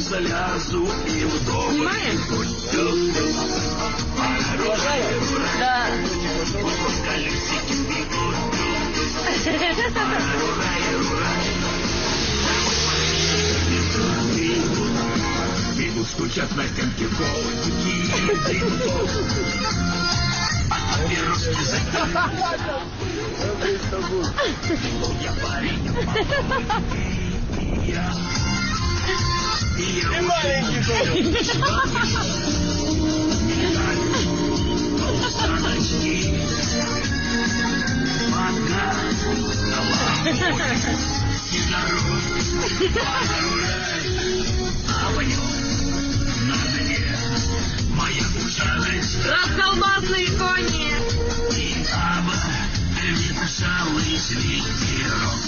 залязу и удобно. Снимаем? Да. Колесики бегут. Бегут, стучат на стенке колокольчики. А папироски закинут. Я парень. И маленький саночки. Пока. И дорог. А в нем на дне моя ушалость. Расколбасные кони. И аба не мешалась ветерок.